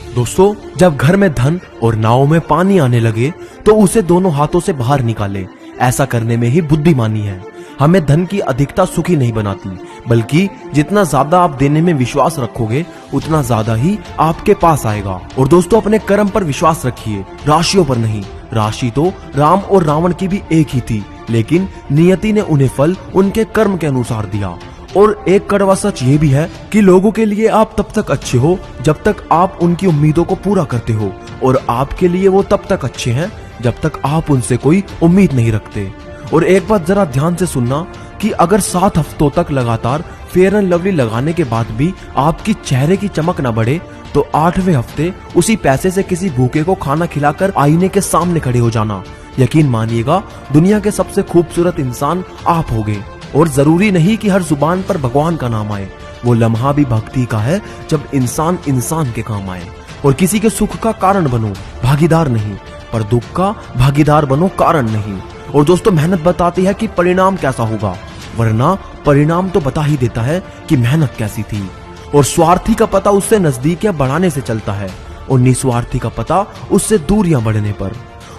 दोस्तों, जब घर में धन और नाव में पानी आने लगे तो उसे दोनों हाथों से बाहर निकाले। ऐसा करने में ही बुद्धिमानी है। हमें धन की अधिकता सुखी नहीं बनाती, बल्कि जितना ज्यादा आप देने में विश्वास रखोगे उतना ज्यादा ही आपके पास आएगा। और दोस्तों, अपने कर्म पर विश्वास रखिए, राशियों पर नहीं। राशि तो राम और रावण की भी एक ही थी, लेकिन नियति ने उन्हें फल उनके कर्म के अनुसार दिया। और एक कड़वा सच ये भी है कि लोगों के लिए आप तब तक अच्छे हो जब तक आप उनकी उम्मीदों को पूरा करते हो, और आपके लिए वो तब तक अच्छे हैं जब तक आप उनसे कोई उम्मीद नहीं रखते। और एक बात जरा ध्यान से सुनना कि अगर 7 हफ्तों तक लगातार फेयर एंड लवली लगाने के बाद भी आपकी चेहरे की चमक न बढ़े तो 8वें हफ्ते उसी पैसे से किसी भूखे को खाना खिलाकर आईने के सामने खड़े हो जाना। यकीन मानिएगा, दुनिया के सबसे खूबसूरत इंसान आप होगे। और जरूरी नहीं कि हर जुबान पर भगवान का नाम आए। वो लम्हा भी भक्ति का है जब इंसान इंसान के काम आए। और किसी के सुख का कारण बनो, भागीदार नहीं, पर दुख का भागीदार बनो, कारण नहीं। और दोस्तों, मेहनत बताती है कि परिणाम कैसा होगा, वरना परिणाम तो बता ही देता है कि मेहनत कैसी थी। और स्वार्थी का पता उससे नजदीकियां बढ़ाने से चलता है, और निस्वार्थी का पता उससे दूरियां बढ़ने पर।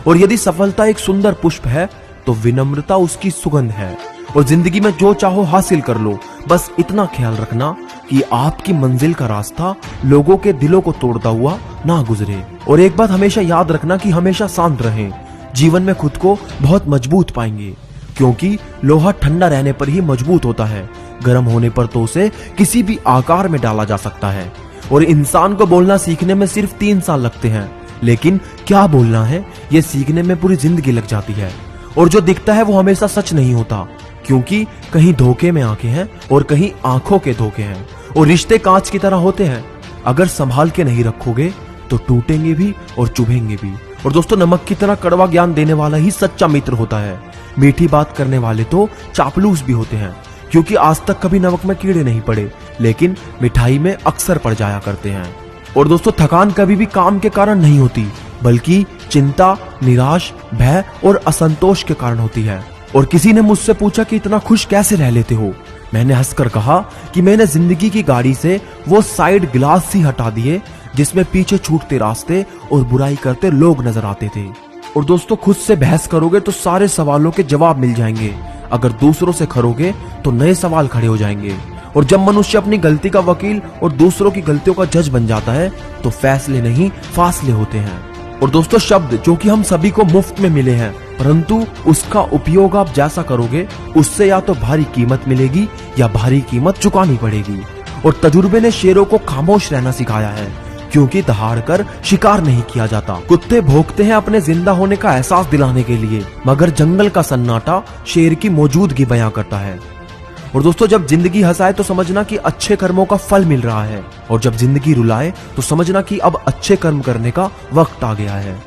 और यदि सफलता एक सुंदर पुष्प है तो विनम्रता उसकी सुगंध है। और जिंदगी में जो चाहो हासिल कर लो, बस इतना ख्याल रखना कि आपकी मंजिल का रास्ता लोगों के दिलों को तोड़ता हुआ ना गुजरे। और एक बात हमेशा याद रखना कि हमेशा शांत रहें। जीवन में खुद को बहुत मजबूत पाएंगे, क्योंकि लोहा ठंडा रहने पर ही मजबूत होता है, गर्म होने पर तो उसे किसी भी आकार में डाला जा सकता है। और इंसान को बोलना सीखने में सिर्फ 3 साल लगते हैं, लेकिन क्या बोलना है ये सीखने में पूरी जिंदगी लग जाती है। और जो दिखता है वो हमेशा सच नहीं होता, क्योंकि कहीं धोखे में आंखें हैं और कहीं आंखों के धोखे हैं। और रिश्ते कांच की तरह होते हैं, अगर संभाल के नहीं रखोगे तो टूटेंगे भी और चुभेंगे भी। और दोस्तों, नमक की तरह कड़वा ज्ञान देने वाला ही सच्चा मित्र होता है। मीठी बात करने वाले तो चापलूस भी होते हैं, क्योंकि आज तक कभी नमक में कीड़े नहीं पड़े, लेकिन मिठाई में अक्सर पड़ जाया करते हैं। और दोस्तों, थकान कभी भी काम के कारण नहीं होती, बल्कि चिंता, निराश, भय और असंतोष के कारण होती है। और किसी ने मुझसे पूछा कि इतना खुश कैसे रह लेते हो। मैंने हंसकर कहा कि मैंने जिंदगी की गाड़ी से वो साइड ग्लास ही हटा दिए जिसमें पीछे छूटते रास्ते और बुराई करते लोग नजर आते थे। और दोस्तों, खुद से बहस करोगे तो सारे सवालों के जवाब मिल जाएंगे, अगर दूसरों से खरोगे तो नए सवाल खड़े हो जाएंगे। और जब मनुष्य अपनी गलती का वकील और दूसरों की गलतियों का जज बन जाता है तो फैसले नहीं फासले होते हैं। और दोस्तों, शब्द जो कि हम सभी को मुफ्त में मिले हैं, परंतु उसका उपयोग आप जैसा करोगे उससे या तो भारी कीमत मिलेगी या भारी कीमत चुकानी पड़ेगी। और तजुर्बे ने शेरों को खामोश रहना सिखाया है, क्योंकि दहाड़ कर शिकार नहीं किया जाता। कुत्ते भौंकते हैं अपने जिंदा होने का एहसास दिलाने के लिए, मगर जंगल का सन्नाटा शेर की मौजूदगी बयां करता है। और दोस्तों, जब जिंदगी हंसाए तो समझना कि अच्छे कर्मों का फल मिल रहा है, और जब जिंदगी रुलाए तो समझना कि अब अच्छे कर्म करने का वक्त आ गया है।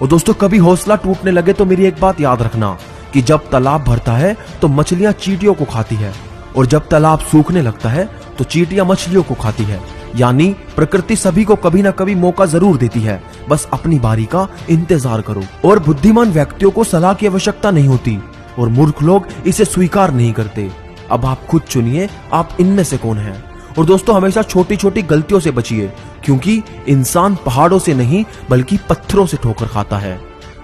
और दोस्तों, कभी हौसला टूटने लगे तो मेरी एक बात याद रखना कि जब तालाब भरता है तो मछलियां चींटियों को खाती है, और जब तालाब सूखने लगता है तो चींटियां मछलियों को खाती है। यानी प्रकृति सभी को कभी ना कभी मौका जरूर देती है, बस अपनी बारी का इंतजार करो। और बुद्धिमान व्यक्तियों को सलाह की आवश्यकता नहीं होती, और मूर्ख लोग इसे स्वीकार नहीं करते। अब आप खुद चुनिए, आप इनमें से कौन है। और दोस्तों, हमेशा छोटी छोटी गलतियों से बचिए, क्योंकि इंसान पहाड़ों से नहीं बल्कि पत्थरों से ठोकर खाता है।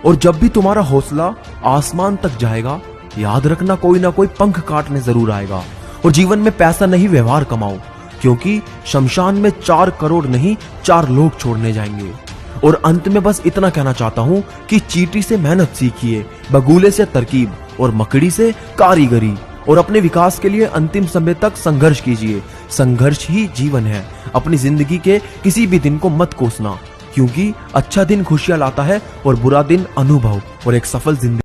और जब भी तुम्हारा हौसला आसमान तक जाएगा, याद रखना कोई ना कोई पंख काटने जरूर आएगा। और जीवन में पैसा नहीं, व्यवहार कमाओ, क्योंकि शमशान में 4 करोड़ नहीं 4 लोग छोड़ने जाएंगे। और अंत में बस इतना कहना चाहता हूँ कि चींटी से मेहनत सीखिए, बगुले से तरकीब और मकड़ी से कारीगरी। और अपने विकास के लिए अंतिम समय तक संघर्ष कीजिए। संघर्ष ही जीवन है। अपनी जिंदगी के किसी भी दिन को मत कोसना, क्योंकि अच्छा दिन खुशियां लाता है और बुरा दिन अनुभव और एक सफल जिंदगी